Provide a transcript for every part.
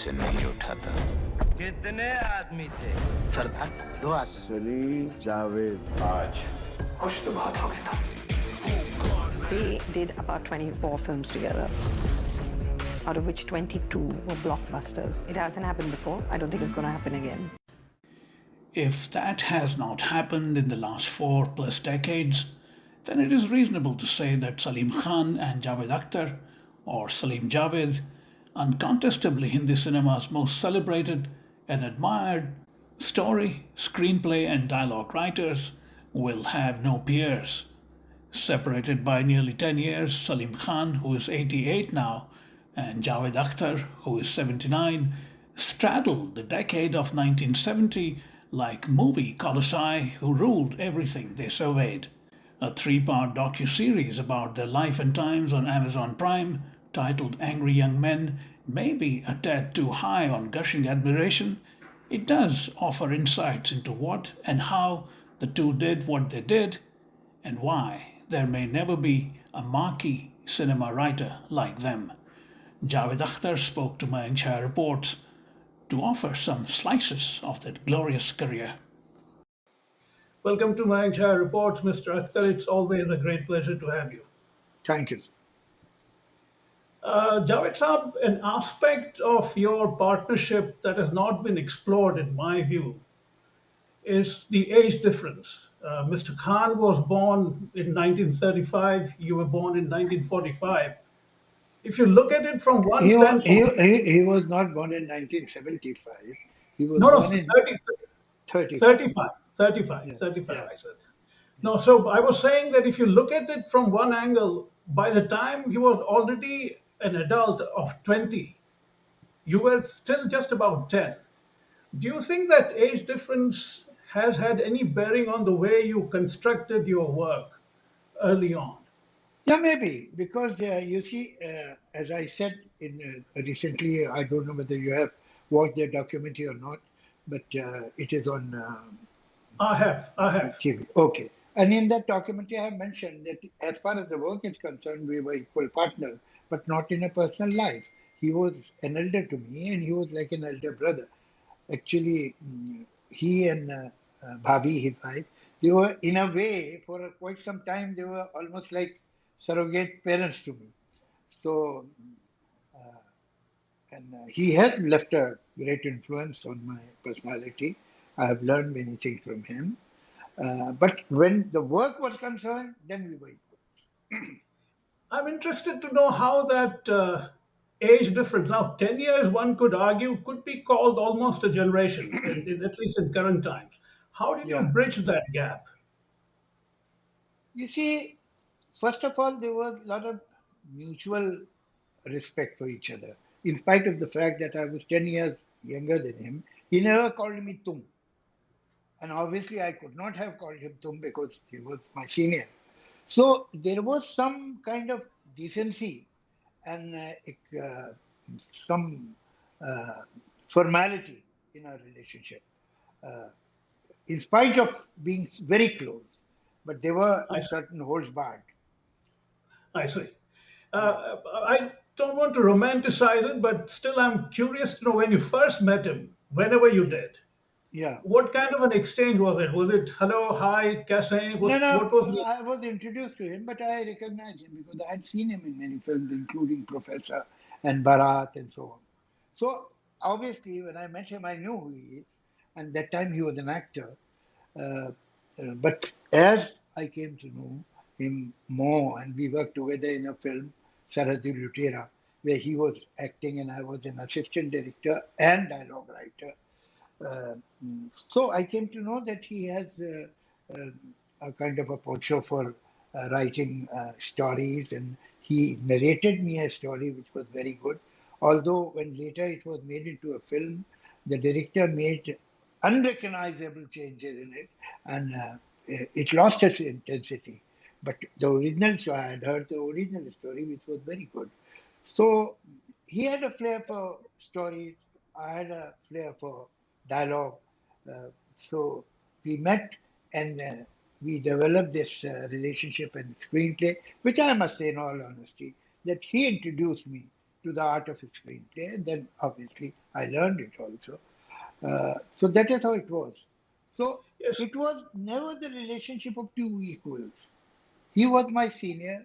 से नहीं उठाता। कितने आदमी थे? सरदार 2 आदमी। सलीम जावेद। आज कुछ तो बात हो गई ना। They did about 24 films together, out of which 22 were blockbusters. It hasn't happened before. I don't think it's going to happen again. If that has not happened in the last 4+ decades, then it is reasonable to say that Salim Khan and Javed Akhtar, or Salim-Javed, uncontestably Hindi cinema's most celebrated and admired story, screenplay, and dialogue writers, will have no peers. Separated by nearly 10 years, Salim Khan, who is 88 now, and Javed Akhtar, who is 79, straddled the decade of 1970 like movie colossi who ruled everything they surveyed. A 3-part docu-series about their life and times on Amazon Prime, titled Angry Young Men, may be a tad too high on gushing admiration. It does offer insights into what and how the two did what they did, and why there may never be a marquee cinema writer like them. Javed Akhtar spoke to Mayank Chhaya Reports to offer some slices of that glorious career. Welcome to Mayank Chhaya Reports, Mr. Akhtar. It's always a great pleasure to have you. Thank you. Javed Saab, an aspect of your partnership that has not been explored, in my view, is the age difference. Mr. Khan was born in 1935, you were born in 1945. If you look at it from one standpoint... He was not born in 1975. He was born in 35, yeah. I said. No, so I was saying that if you look at it from one angle, by the time he was already an adult of 20, you were still just about 10. Do you think that age difference has had any bearing on the way you constructed your work early on? Yeah, maybe, because you see, as I said recently, I don't know whether you have watched the documentary or not, but it is on I have. TV. Okay. And in that documentary, I have mentioned that as far as the work is concerned, we were equal partners, but not in a personal life. He was an elder to me, and he was like an elder brother. Actually, he and Bhabhi, his wife, they were, in a way, for quite some time, they were almost like surrogate parents to me. So, he has left a great influence on my personality. I have learned many things from him. But when the work was concerned, then we were equal. I'm interested to know how that age difference, now 10 years, one could argue, could be called almost a generation, at least in current times. How did you bridge that gap? You see, first of all, there was a lot of mutual respect for each other. In spite of the fact that I was 10 years younger than him, he never called me Tum. And obviously, I could not have called him Tum because he was my senior. So there was some kind of decency and some formality in our relationship, in spite of being very close. But there were certain holds barred. I see. I don't want to romanticize it, but still I'm curious to know, when you first met him, whenever you did, what kind of an exchange was it? Was it hello, hi, kaise? I was introduced to him, but I recognized him because I had seen him in many films, including Professor and Bharat and so on. So obviously, when I met him, I knew who he is, and that time he was an actor. But as I came to know him more, and we worked together in a film, Sarhadi Lutera, where he was acting and I was an assistant director and dialogue writer. So I came to know that he has a kind of a penchant for writing stories, and he narrated me a story which was very good. Although when later it was made into a film, the director made unrecognizable changes in it, and it lost its intensity. But the original story, I had heard the original story, which was very good. So he had a flair for stories. I had a flair for dialogue. So we met and we developed this relationship and screenplay, which I must say in all honesty, that he introduced me to the art of screenplay. And then obviously I learned it also. So that is how it was. So Yes. it was never the relationship of two equals. He was my senior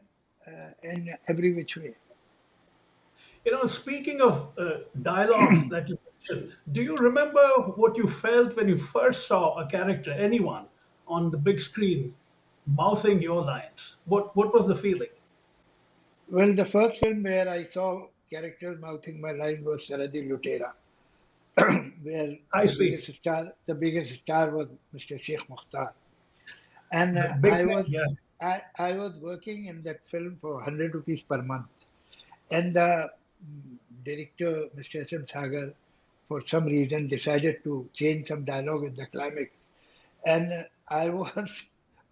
in every which way. Speaking of dialogues that you mentioned, do you remember what you felt when you first saw a character, anyone, on the big screen mouthing your lines? What was the feeling? Well, the first film where I saw characters mouthing my line was Saradi Lutera, where I see. the biggest star was Mr. Sheikh Mukhtar. And Big man, yeah. I was working in that film for 100 rupees per month. And the director, Mr. S.M. Sagar, for some reason decided to change some dialogue in the climax. And I was,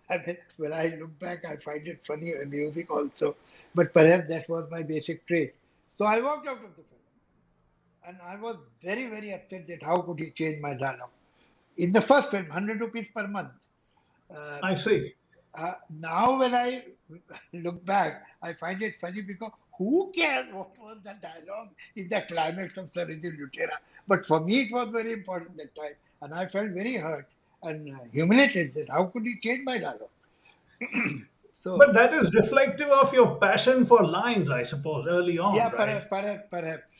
I mean, when I look back, I find it funny and amusing also. But perhaps that was my basic trait. So I walked out of the film. And I was very, very upset that how could he change my dialogue. In the first film, 100 rupees per month. I see. Now when I look back, I find it funny because who cares what was the dialogue in the climax of Saradi Lutera? But for me, it was very important that time. And I felt very hurt and humiliated that how could he change my dialogue? So, But that is reflective of your passion for lines, I suppose, early on, yeah, right? perhaps.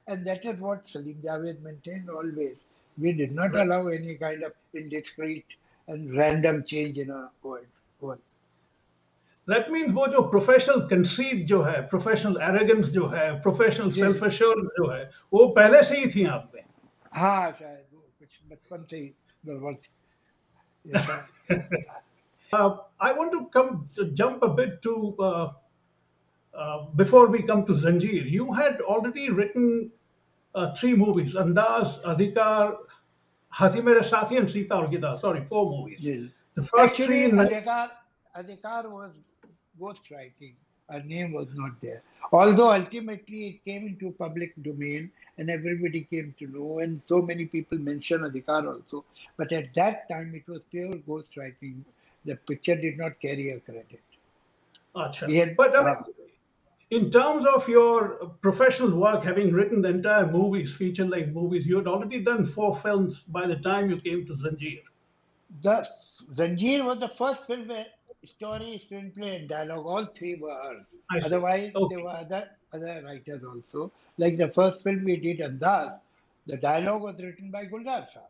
And that is what Salim-Javed maintained always. We did not allow any kind of indiscreet and random change in a word. That means वो जो professional conceit जो है, professional arrogance जो है, professional जी self assurance जो है, वो पहले से ही थी आप में. हाँ शायद वो कुछ बचपन से ही गड़बड़ थी ऐसा I want to jump a bit to before we come to Zanjeer. You had already written three movies: Andaz, Adhikar, Hathi Mere Sathi, and Sita Aur Gita. Sorry, four movies. Ji The first actually three in Adhikar was ghostwriting. Her name was not there. Although ultimately it came into public domain and everybody came to know, and so many people mention Adhikar also. But at that time it was pure ghostwriting. The picture did not carry a credit. Acha. We had But I mean, in terms of your professional work, having written the entire movies, feature-length movies, you had already done four films by the time you came to Zanjeer. the Zanjeer was the first film where story, screenplay, and dialogue, all three were hers. I see. Otherwise, there Okay. were other writers also. Like the first film we did, Andaz, the dialogue was written by Guldar Shah.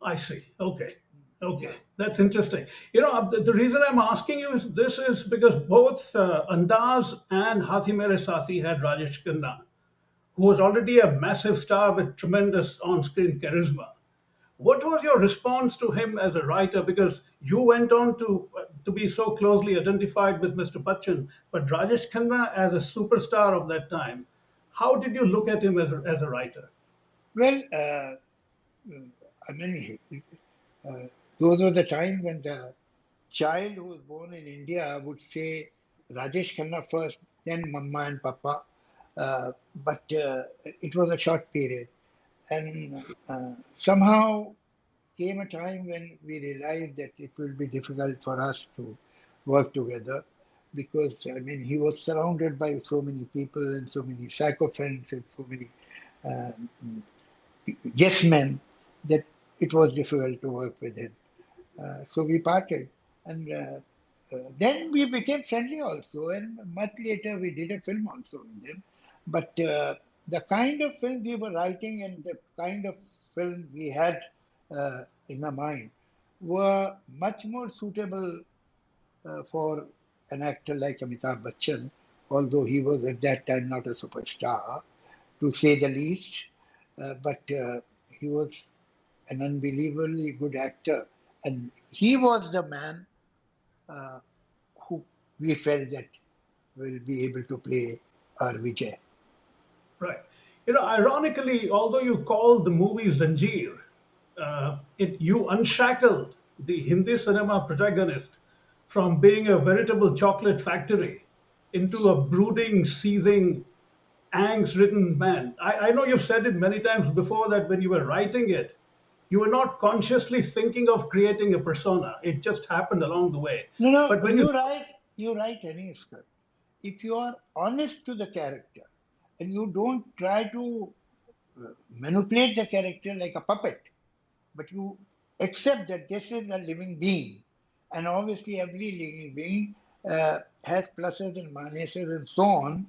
I see. Okay. Okay. Yeah. That's interesting. The reason I'm asking you is this is because both Andaz and Hathi Mere Sathi had Rajesh Khanna, who was already a massive star with tremendous on-screen charisma. What was your response to him as a writer? Because you went on to be so closely identified with Mr. Bachchan, but Rajesh Khanna as a superstar of that time, how did you look at him as a writer? Well, I mean, those were the times when the child who was born in India would say Rajesh Khanna first, then Mama and Papa. But it was a short period. And somehow came a time when we realized that it will be difficult for us to work together because, I mean, he was surrounded by so many people and so many sycophants and so many yes men that it was difficult to work with him. So we parted. And then we became friendly also. And much later we did a film also with him. But the kind of film we were writing and the kind of film we had in our mind were much more suitable for an actor like Amitabh Bachchan, although he was at that time not a superstar, to say the least. But he was an unbelievably good actor. And he was the man who we felt that will be able to play our Vijay. Right. Ironically, although you called the movie Zanjeer, you unshackled the Hindi cinema protagonist from being a veritable chocolate factory into a brooding, seething, angst-ridden man. I know you've said it many times before that when you were writing it, you were not consciously thinking of creating a persona. It just happened along the way. No, But when you write any script. If you are honest to the character, and you don't try to manipulate the character like a puppet, but you accept that this is a living being. And obviously, every living being has pluses and minuses and so on.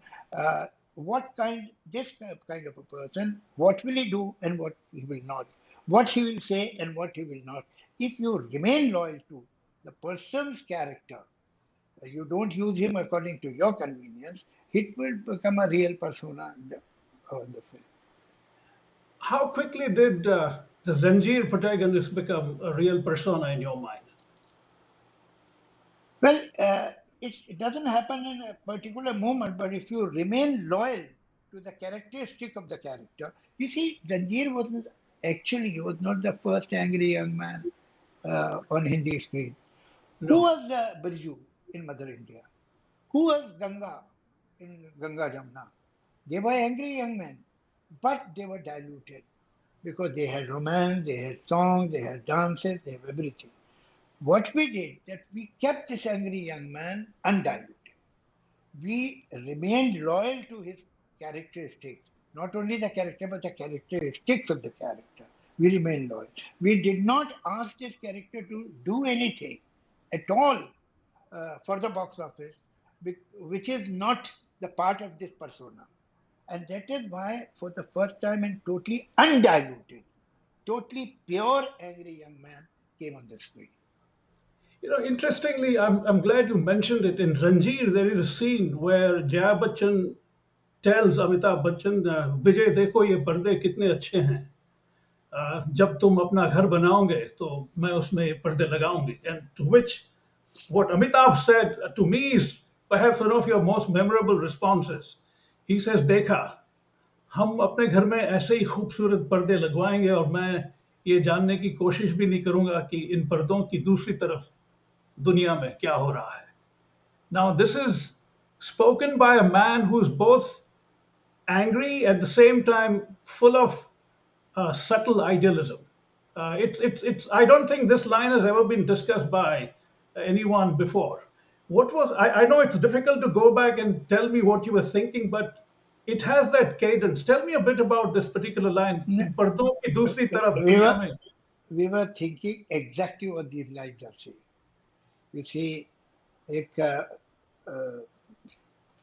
This kind of a person, what will he do and what he will not? What he will say and what he will not. If you remain loyal to the person's character, you don't use him according to your convenience, it will become a real persona in the film. How quickly did the Zanjeer protagonist become a real persona in your mind? Well, it doesn't happen in a particular moment, but if you remain loyal to the characteristic of the character, you see, Zanjeer was not the first angry young man on Hindi screen. No. Who was Birju in Mother India? Who was Ganga in Ganga Jamna? They were angry young men, but they were diluted because they had romance, they had songs, they had dances, they had everything. What we did, that we kept this angry young man undiluted. We remained loyal to his characteristics, not only the character, but the characteristics of the character. We remained loyal. We did not ask this character to do anything at all for the box office, which is not the part of this persona. And that is why, for the first time, and totally undiluted, totally pure angry young man came on the screen. Interestingly, I'm glad you mentioned it. In Zanjeer, there is a scene where Jaya Bachchan tells Amitabh Bachchan, विजय देखो ये पर्दे कितने अच्छे हैं, जब तुम अपना घर बनाओगे तो मैं उसमें ये पर्दे लगाऊंगी. And to which what Amitabh said to me is perhaps one of your most memorable responses. He says, देखा, हम अपने घर में ऐसे ही खूबसूरत पर्दे लगवाएंगे और मैं ये जानने की कोशिश भी नहीं करूंगा कि इन पर्दों की दूसरी तरफ दुनिया में क्या हो रहा है. Now this is spoken by a man who is both angry at the same time full of subtle idealism. I don't think this line has ever been discussed by anyone before. I know it's difficult to go back and tell me what you were thinking, but it has that cadence. Tell me a bit about this particular line. पर्दों की दूसरी तरफ दुनिया में. We were thinking exactly what these lines are saying. You see, एक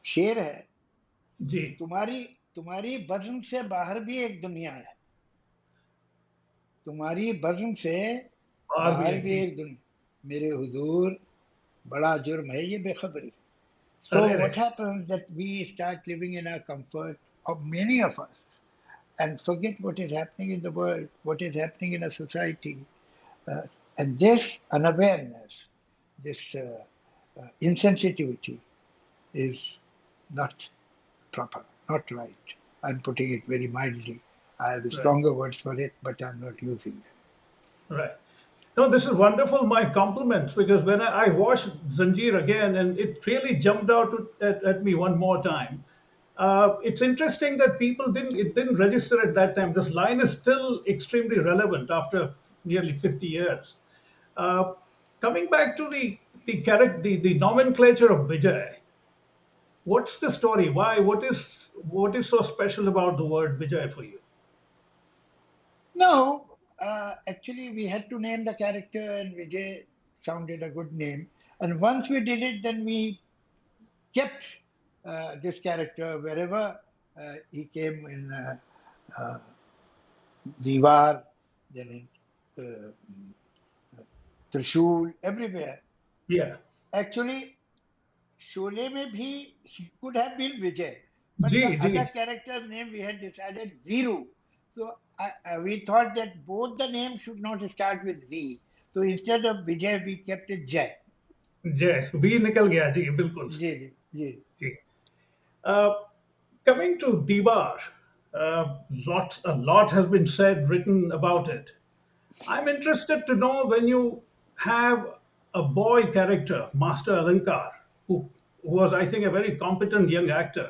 शेर है, जी, तुम्हारी बज़्म से बाहर भी एक दुनिया है, तुम्हारी बज़्म से बाहर भी एक दुनिया, मेरे हुजूर बड़ा जुर्म है ये बेखबरी. So what happens that we start living in our comfort, of many of us, and forget what is happening in the world, what is happening in a society, and this unawareness, this insensitivity is not proper, not right. I'm putting it very mildly. I have stronger words for it, but I'm not using them. Right. No, this is wonderful. My compliments, because when I watched Zanjeer again, and it really jumped out at me one more time. It's interesting that it didn't register at that time. This line is still extremely relevant after nearly 50 years. Coming back to the nomenclature of Vijay, what's the story? Why? What is so special about the word Vijay for you? No, actually, we had to name the character, and Vijay sounded a good name. And once we did it, then we kept this character wherever he came in Diwar, then in Trishul, everywhere. Yeah. Actually, Sholay mein bhi he could have been Vijay, but the other character's name we had decided Viru. So we thought that both the names should not start with V. So instead of Vijay, we kept it Jay. Jay, V nikal gaya, ji, bilkul. Ji. Coming to Diwar, a lot has been said, written about it. I'm interested to know, when you have a boy character, Master Alankar, who was, I think, a very competent young actor,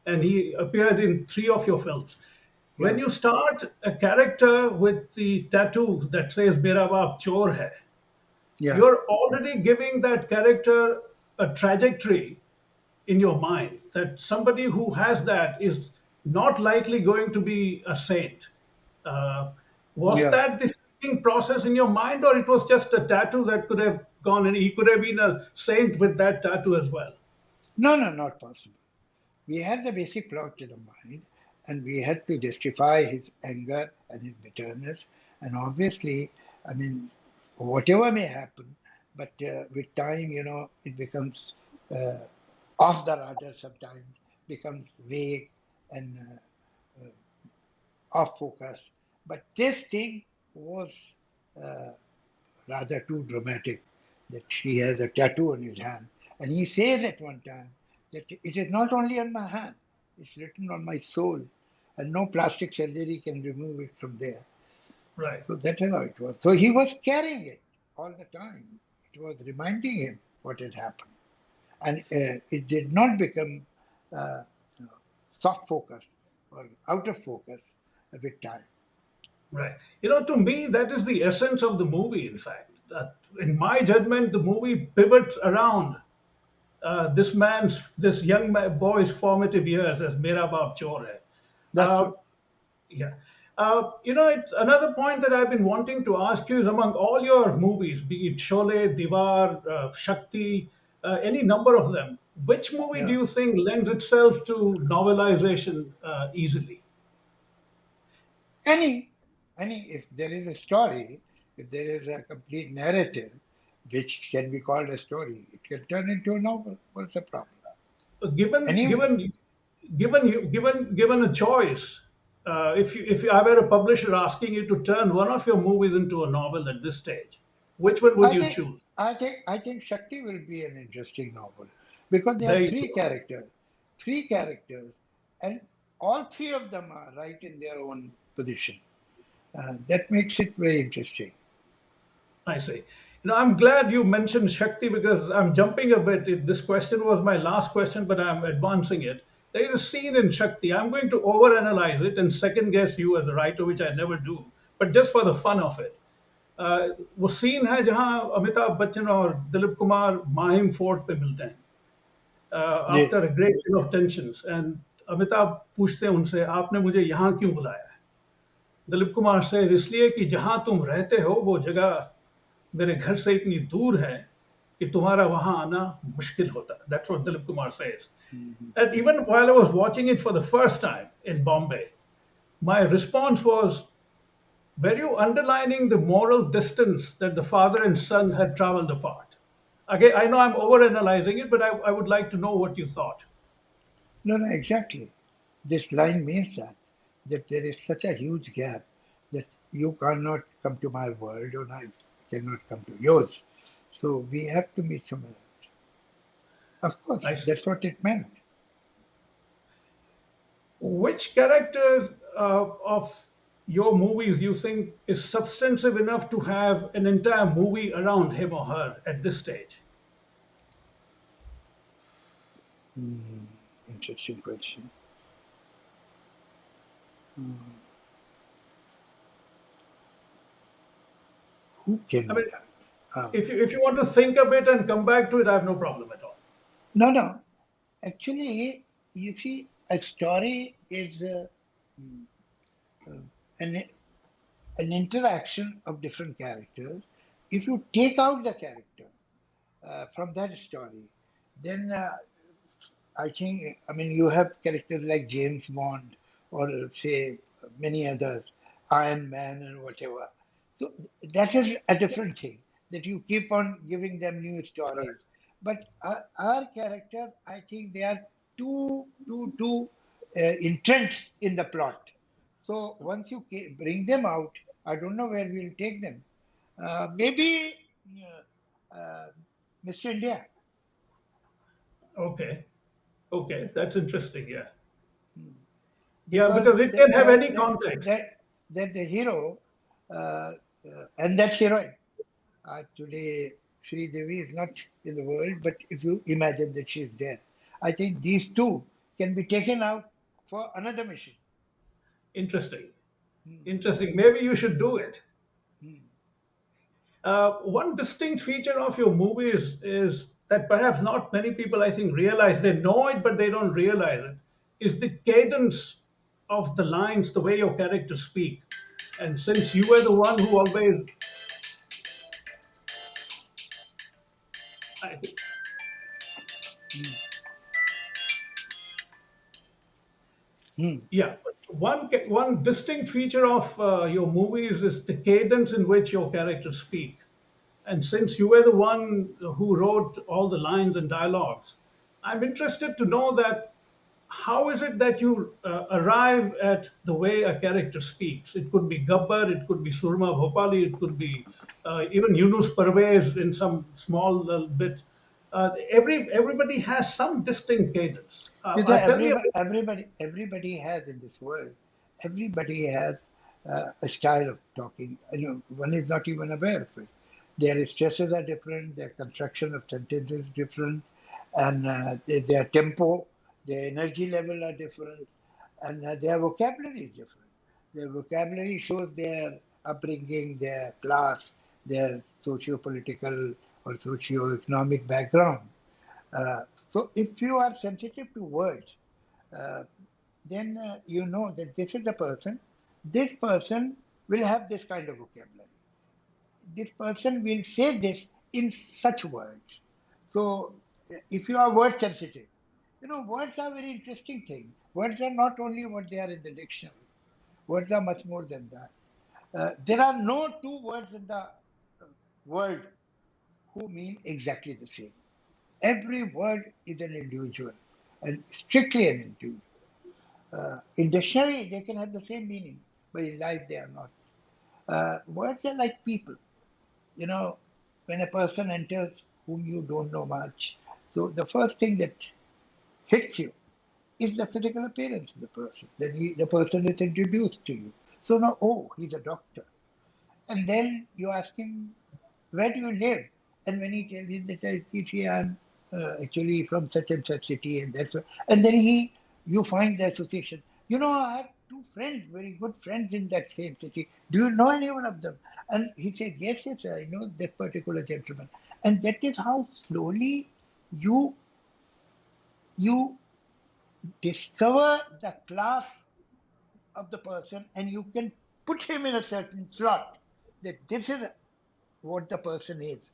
and he appeared in 3 of your films. Yeah. When you start a character with the tattoo that says Mera Baap Chor Hai, you're already giving that character a trajectory in your mind, that somebody who has that is not likely going to be a saint. Uh, was Yeah. that the thinking process in your mind, or it was just a tattoo that could have gone and he could have been a saint with that tattoo as well? No, no, not possible. We had the basic plot in mind, and we had to justify his anger and his bitterness. And obviously, I mean, whatever may happen, but with time, it becomes off the radar sometimes, becomes vague and off focus. But this thing was uh, rather too dramatic that he has a tattoo on his hand. And he says at one time that it is not only on my hand, it's written on my soul, and no plastic surgery can remove it from there. Right. So that's how it was. So he was carrying it all the time. It was reminding him what had happened. And it did not become uh, soft focus or out of focus with time. Right. To me, that is the essence of the movie, in fact. That, in my judgment, the movie pivots around this young boy's formative years as Mera Baap Chor Hai. That's Uh, true. yeah. It's another point that I've been wanting to ask you is among all your movies, be it Sholay, Diwar, Shakti, any number of them, which movie do Yeah. you think lends itself to novelization easily? Any, if there is a story, if there is a complete narrative, which can be called a story, it can turn into a novel. What's the problem? Given Any, given given a choice, if I were a publisher asking you to turn one of your movies into a novel at this stage, which one would I you think, choose? I think Shakti will be an interesting novel because there There are you go. three characters, and all three of them are right in their own position. That makes it very interesting. I see. I'm glad you mentioned Shakti because I'm jumping a bit. This question was my last question, but I'm advancing it. There is a scene in Shakti. I'm going to overanalyze it and second guess you as a writer, which I never do, but just for the fun of it. वो scene है जहां अमिताभ बच्चन और Dilip Kumar Mahim fort पे मिलते हैं Yeah. After a great deal of tensions and Amitabh पूछते हैं उनसे आपने मुझे यहाँ क्यों बुलाया है दिलीप कुमार से इसलिए कि जहां तुम रहते हो वो जगह मेरे घर से इतनी दूर है कि तुम्हारा वहां आना मुश्किल होता है that's what Dilip Kumar says and even while I was watching it for the first time in Bombay, my response was, were you underlining the moral distance that the father and son had traveled apart? Again, I know I'm overanalyzing it, but I would like to know what you thought. No, no, exactly. This line means that there is such a huge gap that you cannot come to my world and I cannot come to yours. So we have to meet somewhere else. Of course, I see. that's what it meant. Which character of your movies you think is substantive enough to have an entire movie around him or her at this stage? Interesting question. Who can I be mean, that? Uh, if you want to think a bit and come back to it, I have no problem at all. no, no. Actually, you see, a story is an, an interaction of different characters. If you take out the character from that story, then I think, I mean, you have characters like James Bond or say many others, Iron Man and whatever. So that is a different thing that you keep on giving them new stories. But our characters, I think they are too entrenched in the plot. So once you bring them out, I don't know where we'll take them. Maybe uh, Mr. India. Okay, okay, that's interesting. Yeah, yeah, Because because it can have any context. the hero and that heroine today Sri Devi is not in the world, but if you imagine that she is there, I think these two can be taken out for another mission. Interesting, interesting. Maybe you should do it. One distinct feature of your movies is that perhaps not many people, I think, realize. They know it, but they don't realize it. Is the cadence of the lines, the way your characters speak. And since you were the one who always, I, yeah, one distinct feature of your movies is the cadence in which your characters speak. And since you were the one who wrote all the lines and dialogues, I'm interested to know that how is it that you arrive at the way a character speaks? It could be Gabbar, it could be Surma Bhopali, it could be even Yunus Parvez in some small little bit. Everybody has some distinct cadence. Because Tell me a bit. everybody has in this world, everybody has a style of talking. One is not even aware of it. Their stresses are different, their construction of sentences is different, and their tempo, their energy level are different, and their vocabulary is different. Their vocabulary shows their upbringing, their class, their socio-political or socio-economic background. So if you are sensitive to words, uh, then you know that this is the person. This person will have this kind of vocabulary. This person will say this in such words. So if you are word sensitive, words are very interesting thing. Words are not only what they are in the dictionary. Words are much more than that. There are no two words in the world who mean exactly the same. Every word is an individual and strictly an individual. In dictionary, they can have the same meaning, but in life they are not. Words are like people. When a person enters whom you don't know much, so the first thing that hits you is the physical appearance of the person. Then the person is introduced to you. So now, oh, he's a doctor. And then you ask him, where do you live? And when he tells you that I'm actually from such and such city, and that's what, and then you find the association. I have two friends, very good friends in that same city. Do you know any one of them? And he says, yes, yes, I know that particular gentleman. And that is how slowly you discover the class of the person, and you can put him in a certain slot that this is what the person is.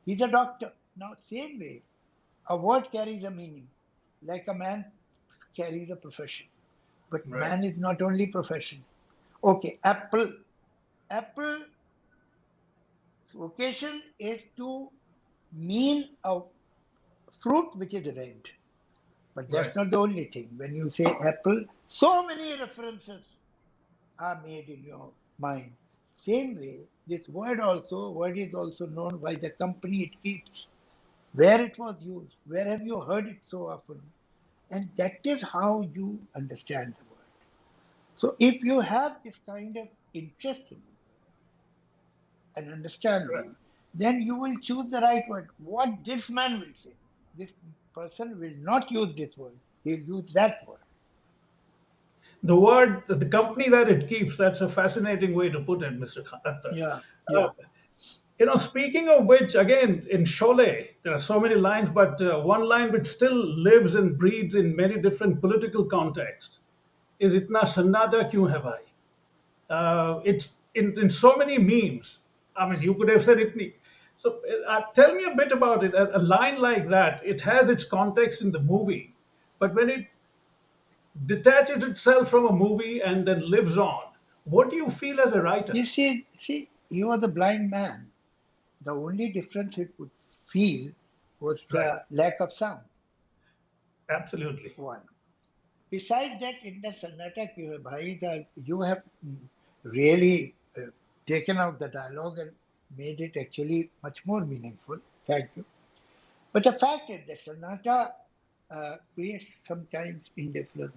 He's a doctor. Now, same way, a word carries a meaning, like a man carries a profession. But Right. man is not only profession. Okay, apple. Apple vocation is to mean a fruit which is red. But that's Right. not the only thing. When you say apple, so many references are made in your mind. Same way, this word is also known by the company it keeps, where it was used, where have you heard it so often, and that is how you understand the word. So if you have this kind of interest in the word and understanding, then you will choose the right word. What this man will say, this person will not use this word, he'll use that word. The company that it keeps, that's a fascinating way to put it, Mr. Akhtar. Yeah, Uh, yeah. speaking of which, again, in Sholay, there are so many lines, but one line which still lives and breathes in many different political contexts is "Itna sannada kyun hai bhai?" It's in so many memes. I mean, you could have said "itni." So, tell me a bit about it. A line like that, it has its context in the movie, but when it detaches itself from a movie and then lives on, what do you feel as a writer? You see, he was a blind man. The only difference he could feel was Right. the lack of sound. Absolutely. One. Besides that, in the Sannata Ki Hai Bhai, you have really taken out the dialogue and made it actually much more meaningful. Thank you. But the fact is that Sannata creates sometimes indifference.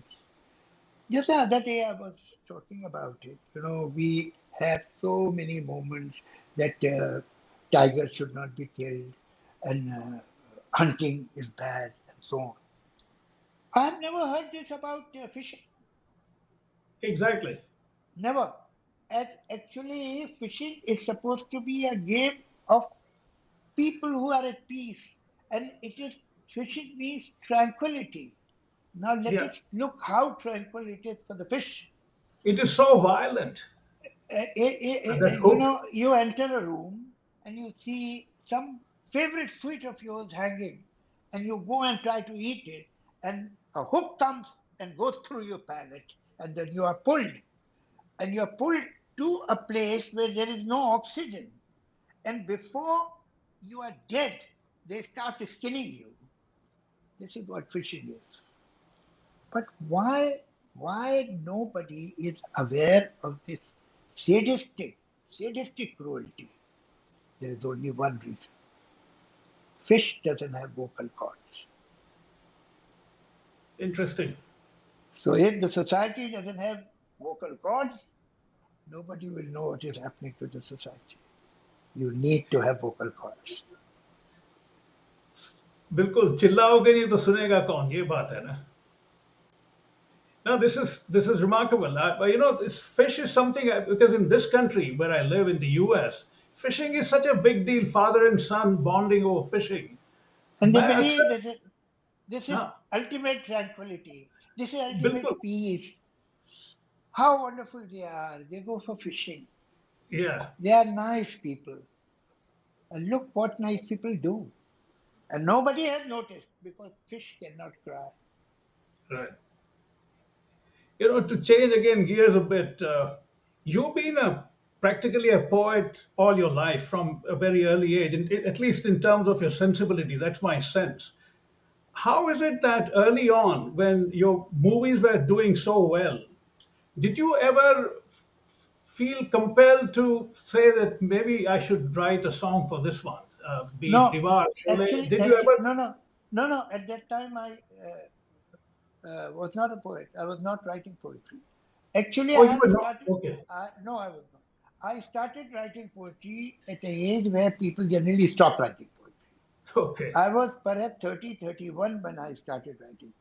Just the other day I was talking about it. We have so many moments that tigers should not be killed and hunting is bad and so on. I have never heard this about fishing. Exactly. Never. As actually, fishing is supposed to be a game of people who are at peace, and it is fishing means tranquility. Now let Yeah. us look how tranquil it is for the fish. It is so violent. That You hook. know, you enter a room and you see some favorite sweet of yours hanging, and you go and try to eat it, and a hook comes and goes through your palate, and then you are pulled, and you are pulled to a place where there is no oxygen, and before you are dead, they start skinning you. This is what fishing is. But why nobody is aware of this sadistic cruelty? There is only one reason. Fish doesn't have vocal cords. Interesting. So if the society doesn't have vocal cords, nobody will know what is happening to the society. You need to have vocal cords. बिल्कुल चिल्लाओगे नहीं तो सुनेगा कौन ये बात है ना. Now this is remarkable. This fish is something because in this country where I live in the U.S., fishing is such a big deal. Father and son bonding over fishing. And they मैं believe अक्सर this is हाँ ultimate tranquility. This is बिल्कुल ultimate peace. How wonderful they are. They go for fishing. yeah They are nice people. And look what nice people do. And nobody has noticed because fish cannot cry. right. To change again gears a bit, you've been practically a poet all your life from a very early age, and at least in terms of your sensibility, that's my sense. How is it that early on, when your movies were doing so well, did you ever feel compelled to say that maybe I should write a song for this one, be it No, Divar, Sholay? actually, Did you ever? no. At that time, I was not a poet. I was not writing poetry. Actually, Oh, I you had were not. started. Okay. No, I was not. I started writing poetry at an age where people generally stop writing poetry. Okay. I was perhaps 30, 31 when I started writing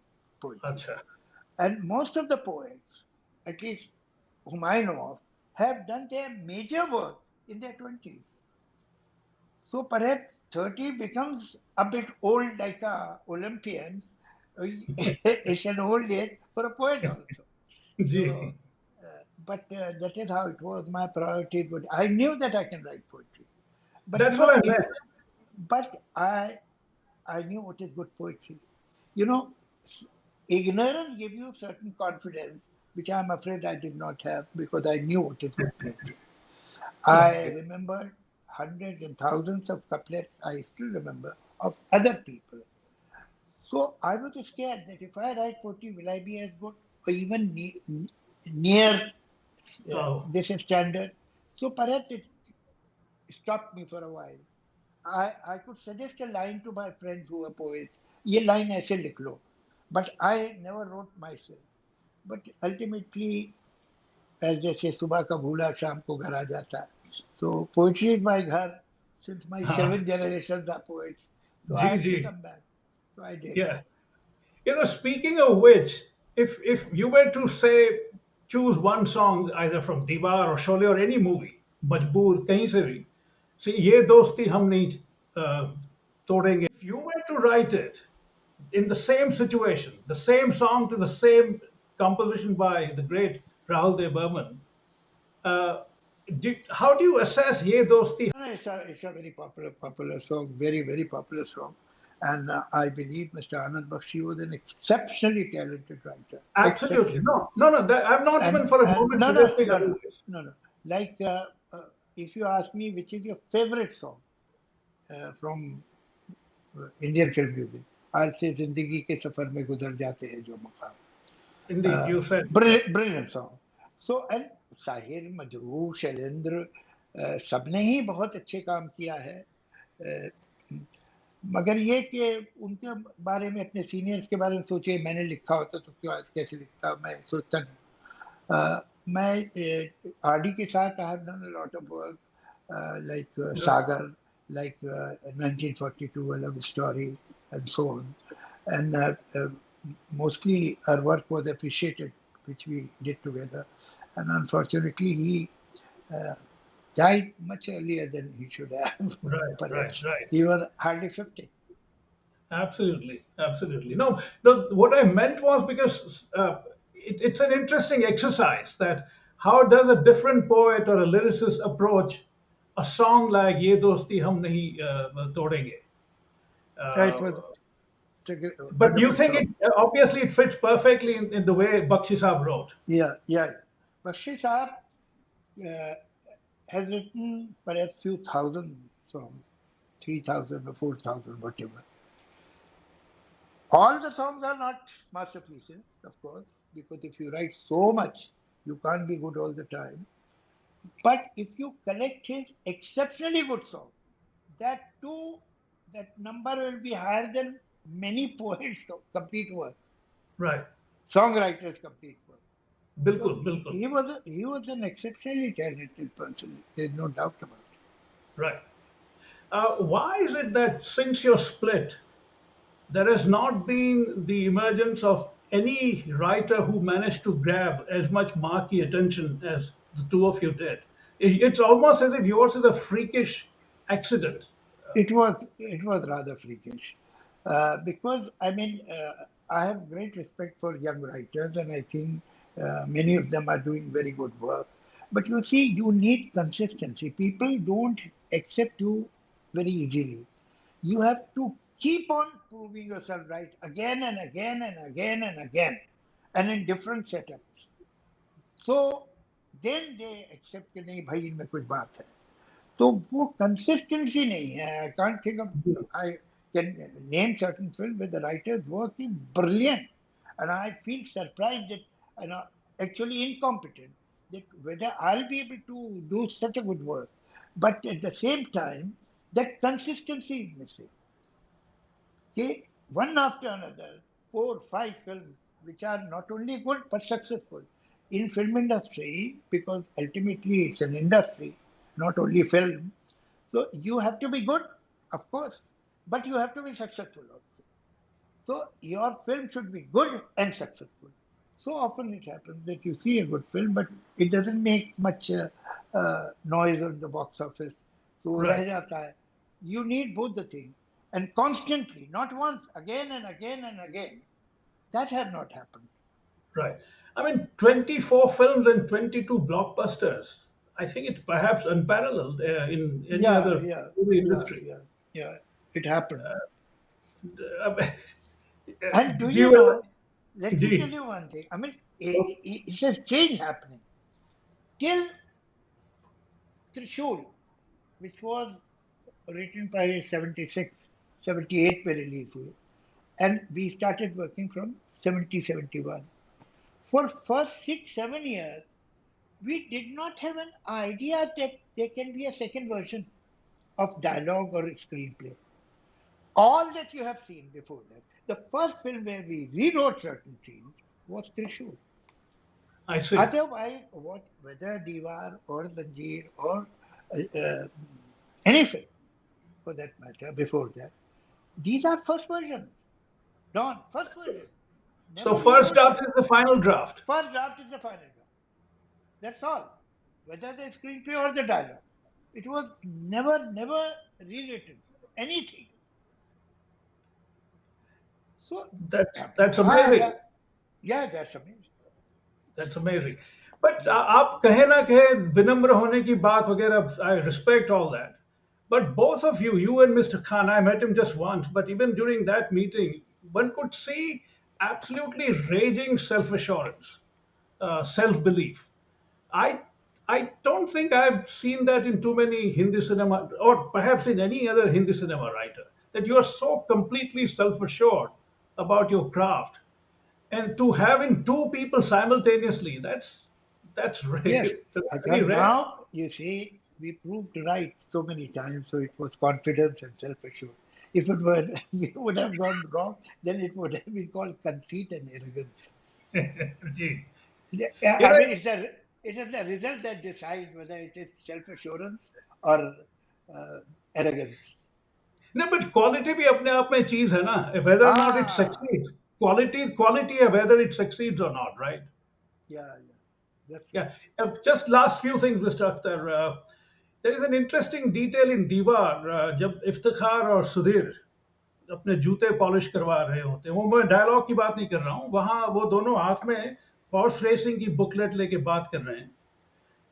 poetry. Acha. And most of the poets, at least whom I know of, have done their major work in their 20s. So perhaps 30 becomes a bit old like Olympians. It's an old age for a poet also. So, Gee. but that is how it was. My priorities would. I knew that I can write poetry, but That's what I meant. but I knew what is good poetry. You know, ignorance gives you certain confidence, which I'm afraid I did not have because I knew what is good poetry. I remembered hundreds and thousands of couplets, I still remember, of other people. So I was scared that if I write poetry, will I be as good or even near Oh, this standard? So perhaps it stopped me for a while. I could suggest a line to my friends who were poets. ये line ऐसे लिख लो. But I never wrote myself. But ultimately, as they say, सुबह का भूला शाम को घर आ जाता. So poetry is my ghar. Since my हाँ. 7 generations are poets. So I Gee, had to gee. come back. So I did. Yeah. Speaking of which, if you were to say choose one song either from Diwar or Sholay or any movie, मजबूर कहीं से भी, see ये दोस्ती हम नहीं तोड़ेंगे. If you were to write it in the same situation, the same song to the same composition by the great Rahul Dev Burman, uh, how do you assess ये दोस्ती? No, it's a very popular song, very, very popular song. And I believe Mr. Anand Bakshi was an exceptionally talented writer. Absolutely. Exceptional. No. I'm not even for a moment suggesting otherwise. No. Like, if you ask me which is your favorite song from Indian film music, I'll say Zindagi ke safar mein guzar jate hai jo maqam. Indeed, you said. Brilliant song. So, and Sahir, Majroor, Shailendra, सबने ही बहुत अच्छे काम किया है. मगर ये कि उनके बारे में अपने सीनियर्स के बारे में सोचे मैंने लिखा होता तो क्यों कैसे लिखता मैं सोचता नहीं. मैं आरडी के साथ I have done a lot of work like Sagar like 1942 A Love Story and so on, and mostly our work was appreciated which we did together, and unfortunately he died much earlier than he should have. Right. He was hardly 50. Absolutely, absolutely. No, no. What I meant was because it's an interesting exercise that how does a different poet or a lyricist approach a song like "Ye Dosti Hum Nahi Todenge." It Uh, was a but you wonderful think song. it obviously it fits perfectly in the way Bakshi Saab wrote. Yeah, yeah. Bakshi Saab uh, has written perhaps few thousand songs, 3,000 or 4,000, whatever. All the songs are not masterpieces, of course, because if you write so much, you can't be good all the time. But if you collect his exceptionally good songs, that too, that number will be higher than many poets' complete work, Right. songwriters' complete work. So Bilkul, bilkul. he was an exceptionally talented person. There's no doubt about it. Right. Why is it that since your split, there has not been the emergence of any writer who managed to grab as much marquee attention as the two of you did? It's almost as if yours is a freakish accident. It was rather freakish, because I mean I have great respect for young writers, and I think many of them are doing very good work. But you see, you need consistency. People don't accept you very easily. You have to keep on proving yourself right again and again and again and again, and in different setups. So then they accept कि नहीं भाई इनमें कुछ बात है. तो वो consistency नहीं है. I can't think of, I can name certain films where the writer's work is brilliant, and I feel surprised that, you know, actually incompetent, that whether I'll be able to do such a good work, but at the same time that consistency is missing. Okay, one after another, 4, 5 films which are not only good but successful in film industry, because ultimately it's an industry, not only film. So you have to be good, of course, but you have to be successful also. So your film should be good and successful. So often it happens that you see a good film, but it doesn't make much noise on the box office. So वो Right, रह जाता है. You need both the things, and constantly, not once, again and again and again. That has not happened. right. I mean, 24 films and 22 blockbusters. I think it's perhaps unparalleled in any Yeah, other yeah, movie yeah, industry. yeah, yeah. It happened. Uh, And do do you you ever? know? Let me tell Gee, you one thing. I mean, it's a change happening. Till Trishul, which was written by 76, 78 पे release हुई, and we started working from 70, 71. For first 6, 7 years, we did not have an idea that there can be a second version of dialogue or screenplay. All that you have seen before that, the first film where we rewrote certain scenes was Trishul. I see. Otherwise, whether Diwar or Zanjeer or any film for that matter before that, these are first versions. Dawn, first version. So Never first rewrote draft them. is the final draft. First draft is the final draft. That's all. Whether the screenplay or the dialogue. It was never rewritten. Anything. So, That's हाँ, amazing. yeah, that's amazing. That's amazing. But आप कहे ना कहे विनम्र होने की बात वगैरह, I respect all that. But both of you, you and Mr. Khan, I met him just once, but even during that meeting, one could see absolutely raging self-assurance, self-belief. I I don't think I've seen that in too many Hindi cinema, or perhaps in any other Hindi cinema writer, that you are so completely self-assured about your craft, and to having two people simultaneously, that's Yes. very rare. Now, you see, we proved right so many times, so it was confidence and self-assured. If it were, we would have gone wrong, then it would have been called conceit and arrogance. Gee. Yeah, You I know, mean, it is the result that decides whether it is self-assurance or arrogance. no, but quality भी अपने आप में चीज है ना, whether or not it Ah, succeeds. Quality है whether it succeeds or not, right? yeah, yeah, that's right. Yeah. Just last few things, Mr. Akhtar. There is an interesting detail in Diwar, जब Iftikhar और Sudhir, अपने जूते polish करवा रहे होते हैं, वो मैं डायलॉग की बात नहीं कर रहा हूँ, वहाँ वो दोनों हाथ में हॉर्स रेसिंग की बुकलेट लेके बात कर रहे हैं।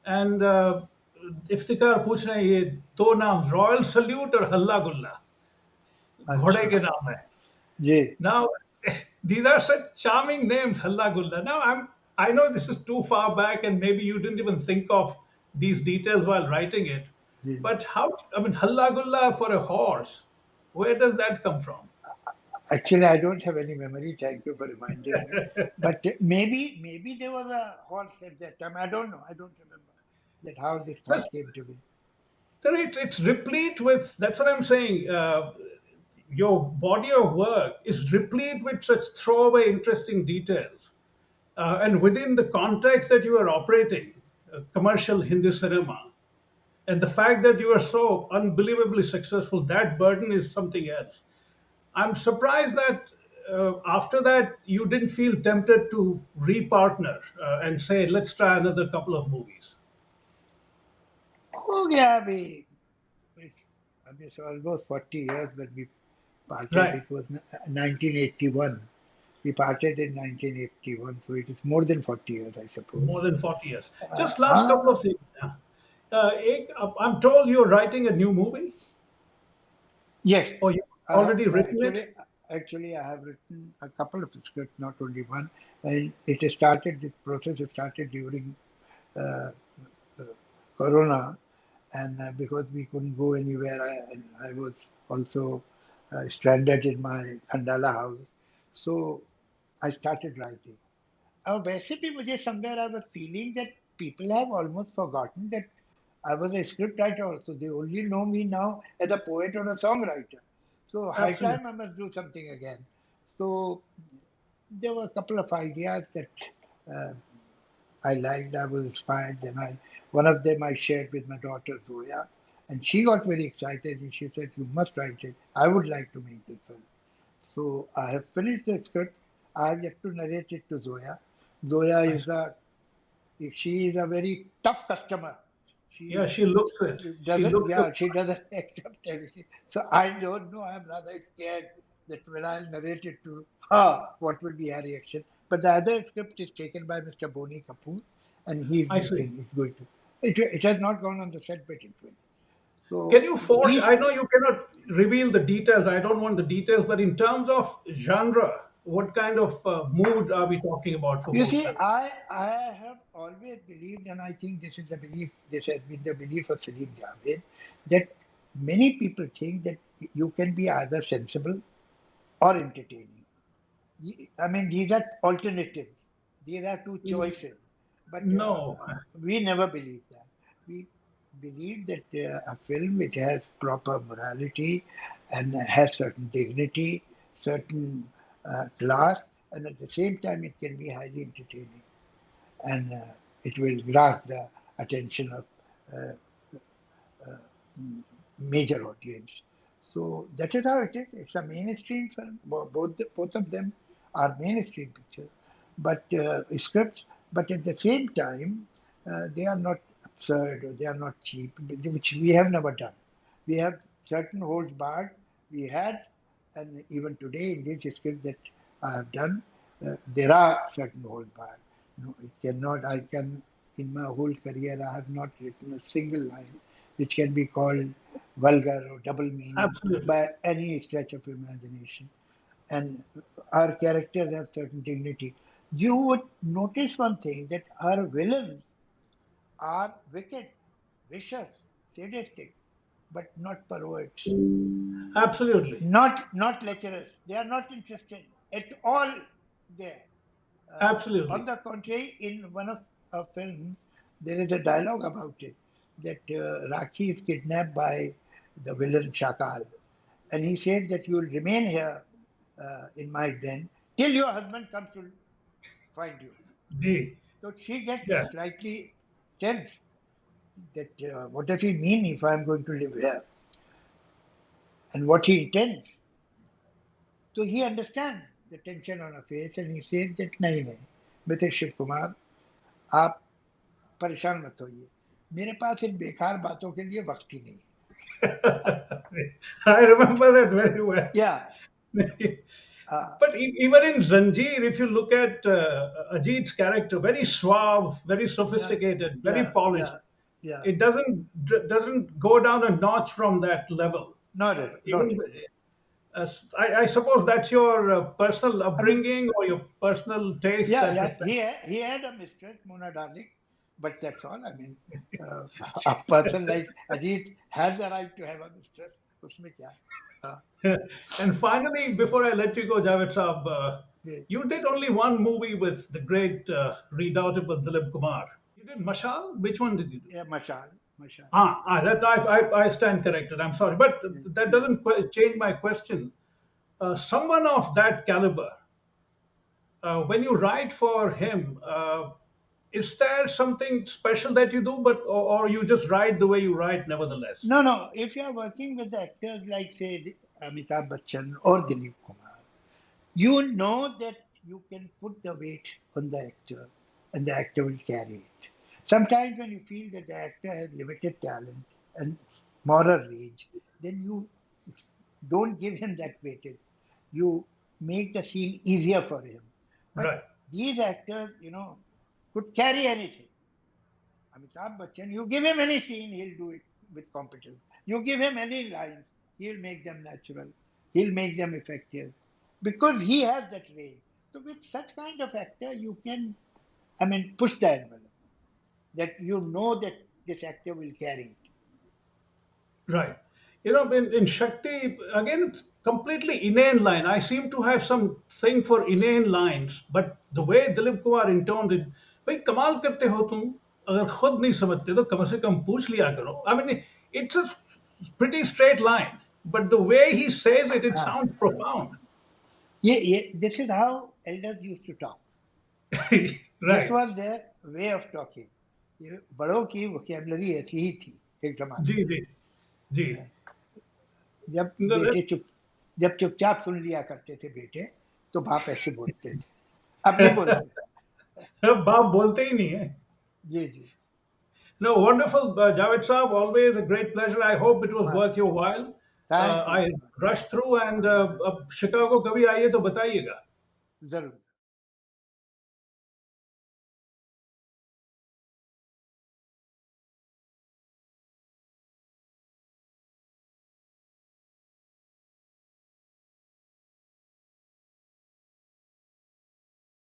एंड इफ्तिकार पूछ रहे हैं ये दो नाम, रॉयल सल्यूट और हल्ला गुल्ला, घोड़े के नाम है। जी Now, these are such charming names, Halla Gulla. Now, I know this is too far back, and maybe you didn't even think of these details while writing it. Ji But how? I mean, Halla Gulla for a horse. Where does that come from? Actually, I don't have any memory. Thank you for reminding me. But maybe there was a horse at that time. I don't know. I don't remember that how this Yes, thought came to me. it's replete with. That's what I'm saying. Your body of work is replete with such throwaway, interesting details. And within the context that you are operating, commercial Hindi cinema, and the fact that you are so unbelievably successful, that burden is something else. I'm surprised that after that you didn't feel tempted to repartner and say, let's try another couple of movies. Oh yeah, I mean, it's almost 40 years when we parted. Right. It was 1981. We parted in 1981, so it is more than 40 years, I suppose. More than 40 years. Just last couple of things. I'm told you're writing a new movie. Yes. Or you've already written it? Actually, I have written a couple of scripts, not only one. And it has started, this process has started during uh, uh, Corona. And because we couldn't go anywhere, I was also stranded in my Khandala house. So I started writing. वैसे भी मुझे somewhere I was feeling that people have almost forgotten that I was a script writer also. They only know me now as a poet or a songwriter. So high Absolutely. time I must do something again. So there were a couple of ideas that uh, I liked, I was inspired. Then one of them I shared with my daughter Zoya, and she got very excited and she said, "You must write it. I would like to make this film." So I have finished the script. I have yet to narrate it to Zoya. Zoya she is a very tough customer. She looks it. She doesn't accept everything. So I don't know. I'm rather scared that when I'll narrate it to her, what will be her reaction. But the other script is taken by Mr. Boni Kapoor, and he's I see. making. It's going to. It has not gone on the set, but it will. So Can you force? I know you cannot reveal the details. I don't want the details, but in terms of genre, what kind of mood are we talking about for You both see, films? I have always believed, and I think this is the belief, this has been the belief of Salim-Javed, that many people think that you can be either sensible or entertaining. I mean, these are alternatives. These are two choices. But No, we never believe that. We believe that a film which has proper morality and has certain dignity, certain class, and at the same time it can be highly entertaining, and it will grasp the attention of uh, major audience. So that is how it is. It's a mainstream film. Both of them are mainstream pictures, but scripts. But at the same time, they are not absurd or they are not cheap, which we have never done. We have certain holds barred. We had, and even today in this script that I have done, there are certain holds barred. No, it cannot. I can, in my whole career, I have not written a single line which can be called vulgar or double meaning absolutely. by any stretch of imagination. And our characters have certain dignity. You would notice one thing, that our villains are wicked, vicious, sadistic, but not perverts, Absolutely. not lecherous. They are not interested at all there. On Absolutely. the contrary, in one of our films, there is a dialogue about it, that Rakhi is kidnapped by the villain Shakal, and he says that you will remain here in my den till your husband comes to find you. Gee. So she gets Yeah. slightly tense, that what does he mean if I am going to live here, and what he intends. So he understands the tension on her face, and he says that nahi nahi, Mr. Shiv Kumar, आप परेशान मत होइए, मेरे पास इन बेकार बातों के लिए वक्त ही नहीं है. I remember that very well. Yeah, But even in Zanjeer, if you look at Ajit's character, very suave, very sophisticated, very yeah, polished. yeah, yeah. It doesn't go down a notch from that level. Not at all. Not Even, at all. I suppose that's your personal I mean, upbringing or your personal taste. yeah, That yeah. reflects. He had a mistress, Mona Darling, but that's all. I mean, a person like Ajit has the right to have a mistress. उसमें क्या? And finally, before I let you go, Javed Saab, Yeah, you did only one movie with the great, redoubtable Dilip Kumar. You did Mashal? Which one did you do? yeah, Mashal, Mashal. That I stand corrected. I'm sorry, but that Yeah. doesn't change my question. Someone of that caliber, when you write for him, is there something special that you do, or you just write the way you write, nevertheless? No, no. If you are working with actors like, say, Amitabh Bachchan or Dilip Kumar, you know that you can put the weight on the actor and the actor will carry it. Sometimes when you feel that the actor has limited talent and moral range, then you don't give him that weightage. You make the scene easier for him. But Right. these actors, could carry anything. Amitabh Bachchan, you give him any scene, he'll do it with competence. You give him any lines, he'll make them natural. He'll make them effective. Because he has that range. So with such kind of actor, you can, push the envelope. That you know that this actor will carry it. Right. In Shakti, again, it's completely inane line. I seem to have some thing for inane lines, but the way Dilip Kumar intoned it, भाई कमाल करते हो तुम अगर खुद नहीं समझते तो कम से कम पूछ लिया करो. I mean, it's a pretty straight line, but the way he says it, it sounds profound. Yeah, this is how elders used to talk. This Right. was their way of talking. ये बड़ों की vocabulary ऐसी ही थी एक जमाने जी जी जी. में. जब No, बेटे जब चुपचाप सुन लिया करते थे बेटे, तो बाप ऐसे बोलते थे. अब नहीं बोलते. बाप बोलते ही नहीं है. जी जी. No, wonderful, Javed Saab. Always a great pleasure. I hope it was worth your while. Thank you. I rushed through, and अब शिकागो कभी आइए तो बताइएगा. जरूर.